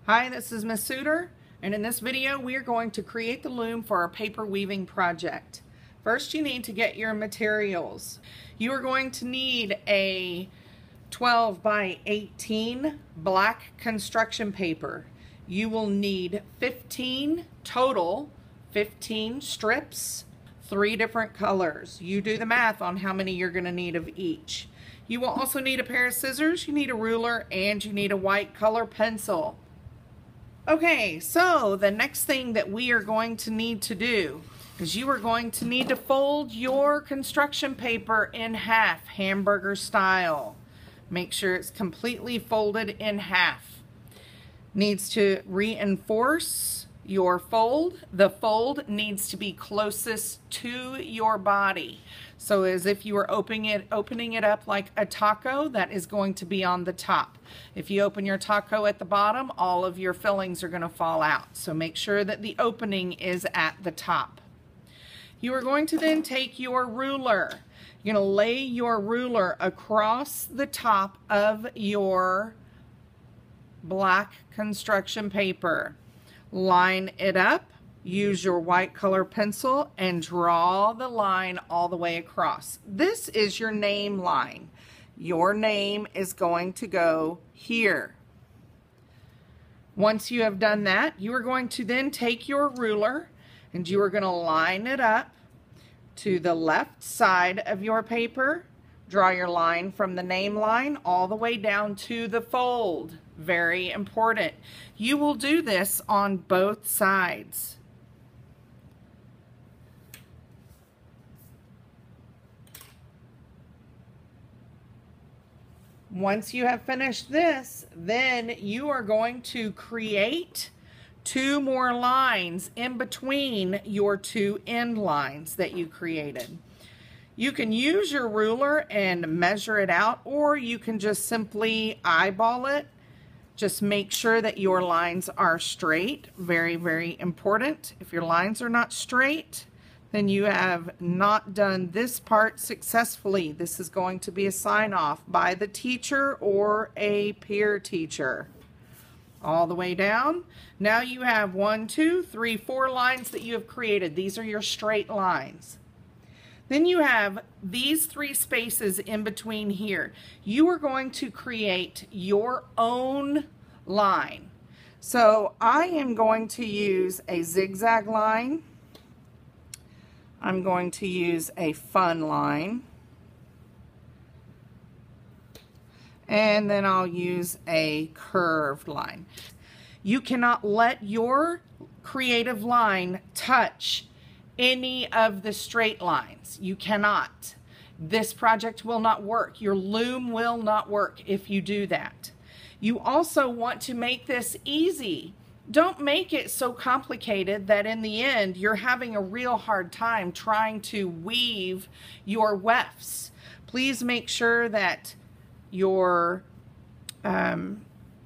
Hi, this is Miss Suter, and in this video we are going to create the loom for our paper weaving project. First, you need to get your materials. You are going to need a 12 by 18 black construction paper. You will need 15 total, 15 strips, 3 different colors. You do the math on how many you're going to need of each. You will also need a pair of scissors, you need a ruler, and you need a white color pencil. Okay, so the next thing that we are going to need to do is you are going to need to fold your construction paper in half, hamburger style. Make sure it's completely folded in half. Needs to reinforce your fold. The fold needs to be closest to your body. So as if you were opening it up like a taco, that is going to be on the top. If you open your taco at the bottom, all of your fillings are going to fall out. So make sure that the opening is at the top. You are going to then take your ruler. You're going to lay your ruler across the top of your black construction paper. Line it up. Use your white color pencil and draw the line all the way across. This is your name line. Your name is going to go here. Once you have done that, you are going to then take your ruler and you are going to line it up to the left side of your paper. Draw your line from the name line all the way down to the fold. Very important. You will do this on both sides. Once you have finished this, then you are going to create 2 more lines in between your 2 end lines that you created. You can use your ruler and measure it out, or you can just simply eyeball it. Just make sure that your lines are straight. Very, very important. If your lines are not straight, then you have not done this part successfully. This is going to be a sign-off by the teacher or a peer teacher. All the way down. Now you have 1, 2, 3, 4 lines that you have created. These are your straight lines. Then you have these 3 spaces in between here. You are going to create your own line. So I am going to use a zigzag line. I'm going to use a fun line. And then I'll use a curved line. You cannot let your creative line touch any of the straight lines. You cannot. This project will not work. Your loom will not work if you do that. You also want to make this easy. Don't make it so complicated that in the end you're having a real hard time trying to weave your wefts. Please make sure that your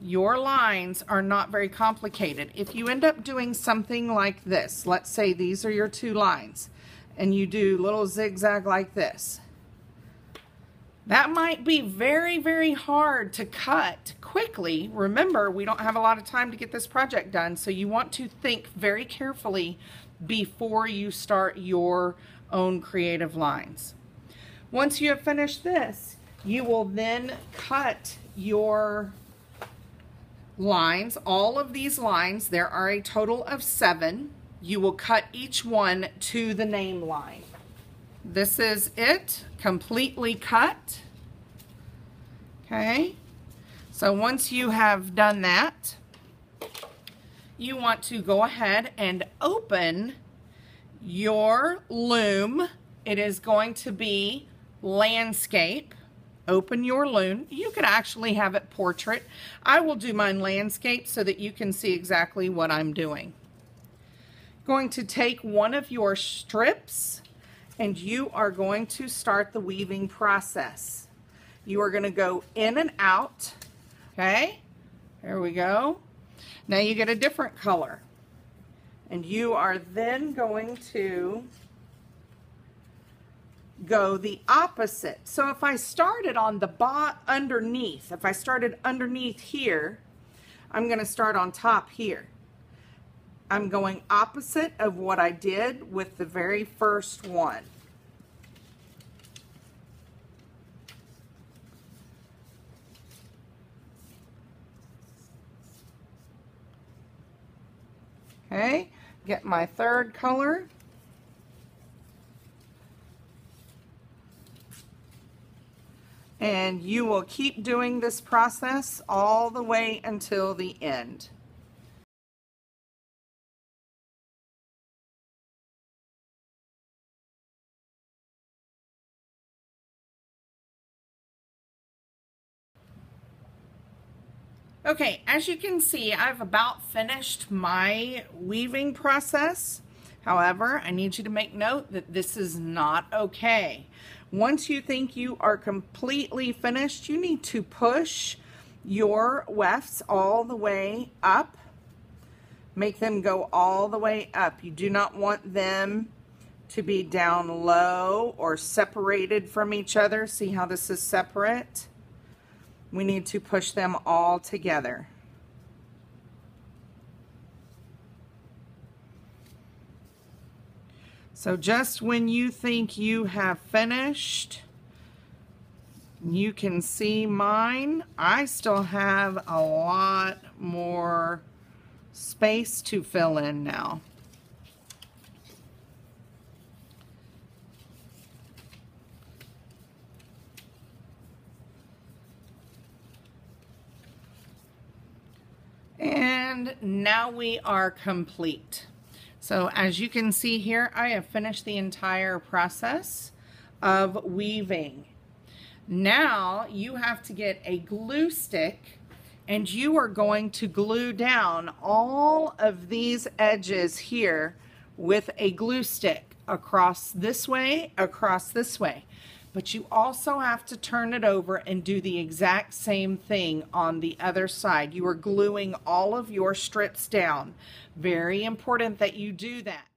lines are not very complicated. If you end up doing something like this, let's say these are your 2 lines, and you do little zigzag like this, that might be very, very hard to cut quickly. Remember, we don't have a lot of time to get this project done, so you want to think very carefully before you start your own creative lines. Once you have finished this, you will then cut your lines, all of these lines. There are a total of 7. You will cut each one to the name line. This is it, completely cut. Okay, so once you have done that, you want to go ahead and open your loom. It is going to be landscape. Open your loom. You could actually have it portrait. I will do mine landscape so that you can see exactly what I'm doing. Going to take one of your strips and you are going to start the weaving process. You are going to go in and out. Okay, there we go. Now you get a different color. And you are then going to go the opposite. So if I started on the underneath, if I started underneath here, I'm going to start on top here. I'm going opposite of what I did with the very first one. Okay, get my third color. And you will keep doing this process all the way until the end. Okay, as you can see, I've about finished my weaving process. However, I need you to make note that this is not okay. Once you think you are completely finished, you need to push your wefts all the way up. Make them go all the way up. You do not want them to be down low or separated from each other. See how this is separate? We need to push them all together. So just when you think you have finished, you can see mine. I still have a lot more space to fill in now. And now we are complete. So as you can see here, I have finished the entire process of weaving. Now you have to get a glue stick and you are going to glue down all of these edges here with a glue stick across this way, across this way. But you also have to turn it over and do the exact same thing on the other side. You are gluing all of your strips down. Very important that you do that.